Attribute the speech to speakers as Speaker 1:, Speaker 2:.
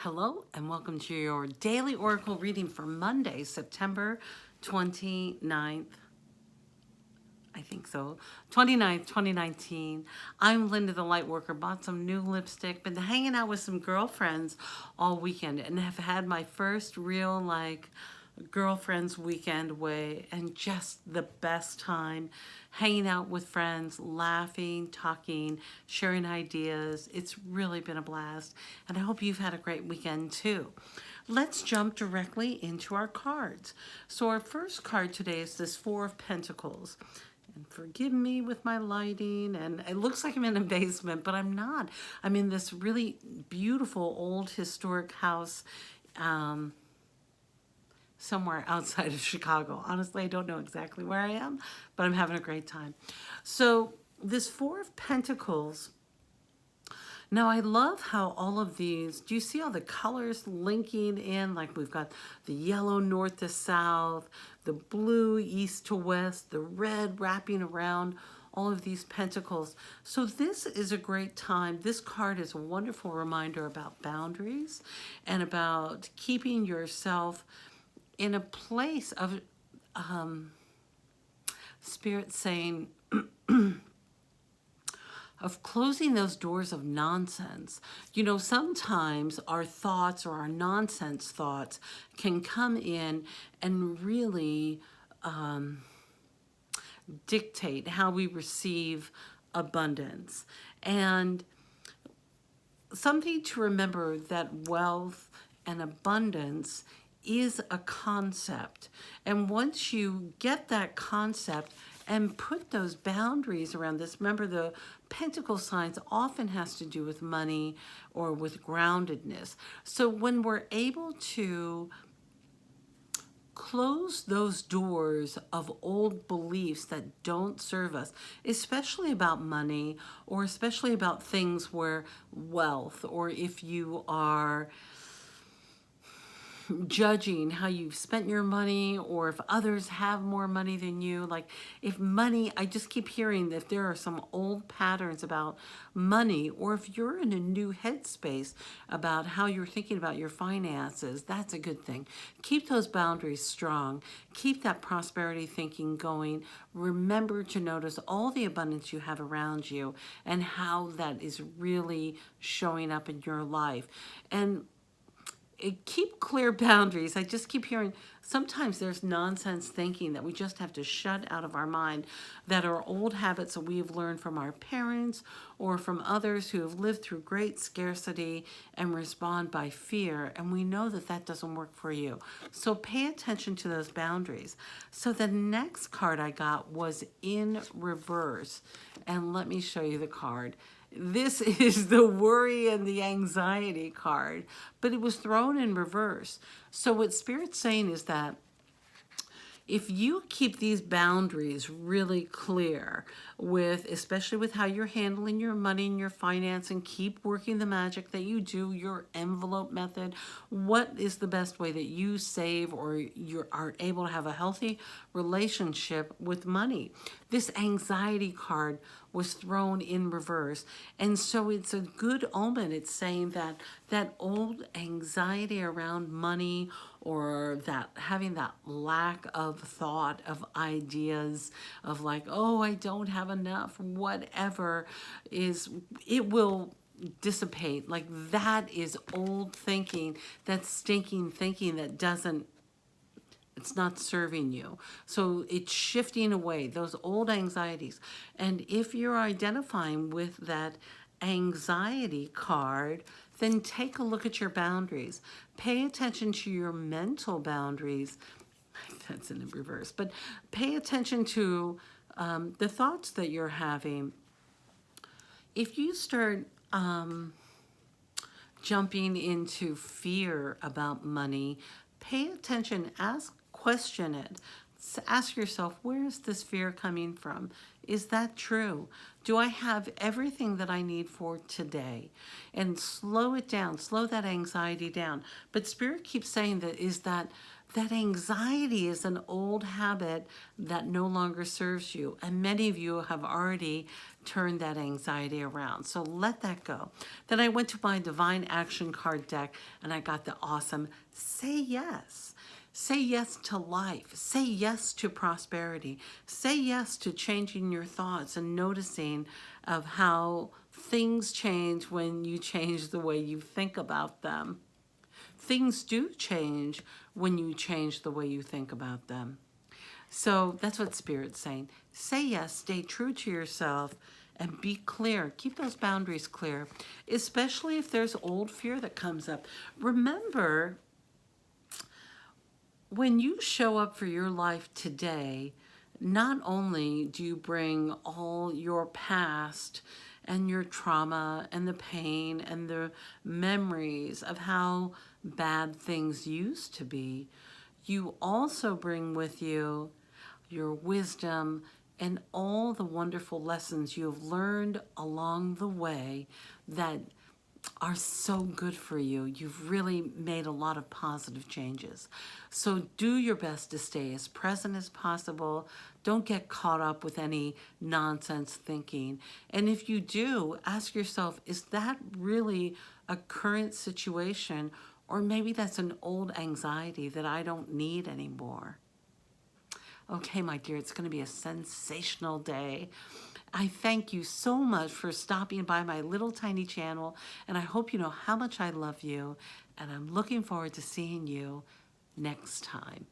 Speaker 1: Hello and welcome to your daily oracle reading for Monday, September 29th. I think so. 29th, 2019. I'm Linn the Light Worker. Bought some new lipstick. Been hanging out with some girlfriends all weekend and have had my first real girlfriends weekend way, and just the best time hanging out with friends, laughing, talking, sharing ideas. It's really been a blast, and I hope you've had a great weekend too. Let's jump directly into our cards. So our first card today is this Four of Pentacles. And forgive me with my lighting, and it looks like I'm in a basement, but I'm not. I'm in this really beautiful old historic house somewhere outside of Chicago. Honestly, I don't know exactly where I am, but I'm having a great time. So this Four of Pentacles, now I love how all of these, do you see all the colors linking in? Like we've got the yellow north to south, the blue east to west, the red wrapping around all of these pentacles. So this is a great time. This card is a wonderful reminder about boundaries and about keeping yourself in a place of spirit saying, of closing those doors of nonsense. You know, sometimes our thoughts or our nonsense thoughts can come in and really dictate how we receive abundance. And something to remember, that wealth and abundance is a concept. And once you get that concept and put those boundaries around this, remember the pentacle signs often has to do with money or with groundedness. So when we're able to close those doors of old beliefs that don't serve us, especially about money or especially about things where wealth, or if you are judging how you've spent your money, or if others have more money than you. Like if money, I just keep hearing that there are some old patterns about money, or if you're in a new headspace about how you're thinking about your finances, that's a good thing. Keep those boundaries strong. Keep that prosperity thinking going. Remember to notice all the abundance you have around you and how that is really showing up in your life. And keep clear boundaries. I just keep hearing sometimes there's nonsense thinking that we just have to shut out of our mind, that are old habits that we've learned from our parents or from others who have lived through great scarcity and respond by fear. And we know that that doesn't work for you. So pay attention to those boundaries. So the next card I got was in reverse. And let me show you the card. This is the worry and the anxiety card, but it was thrown in reverse. So what Spirit's saying is that if you keep these boundaries really clear with, especially with how you're handling your money and your finance, and keep working the magic that you do, your envelope method, what is the best way that you save or you are able to have a healthy relationship with money? This anxiety card was thrown in reverse. And so it's a good omen. It's saying that that old anxiety around money, or that having that lack of thought, of ideas, of like, oh, I don't have enough, whatever, it will dissipate. Like that is old thinking, that's stinking thinking that doesn't, it's not serving you. So it's shifting away, those old anxieties. And if you're identifying with that anxiety card, then take a look at your boundaries. Pay attention to your mental boundaries. That's in the reverse. But pay attention to the thoughts that you're having. If you start jumping into fear about money, pay attention, question it. Ask yourself, where is this fear coming from? Is that true? Do I have everything that I need for today? And slow it down, slow that anxiety down. But Spirit keeps saying that is that that anxiety is an old habit that no longer serves you. And many of you have already turned that anxiety around. So let that go. Then I went to my Divine Action card deck and I got the awesome Say Yes. Say yes to life. Say yes to prosperity. Say yes to changing your thoughts and noticing of how things change when you change the way you think about them. Things do change when you change the way you think about them. So that's what Spirit's saying. Say yes, stay true to yourself, and be clear. Keep those boundaries clear, especially if there's old fear that comes up. Remember, when you show up for your life today, not only do you bring all your past and your trauma and the pain and the memories of how bad things used to be, you also bring with you your wisdom and all the wonderful lessons you have learned along the way that are so good for you. You've really made a lot of positive changes. So do your best to stay as present as possible. Don't get caught up with any nonsense thinking. And if you do, ask yourself, is that really a current situation? Or maybe that's an old anxiety that I don't need anymore. Okay, my dear, it's going to be a sensational day. I thank you so much for stopping by my little tiny channel, and I hope you know how much I love you, and I'm looking forward to seeing you next time.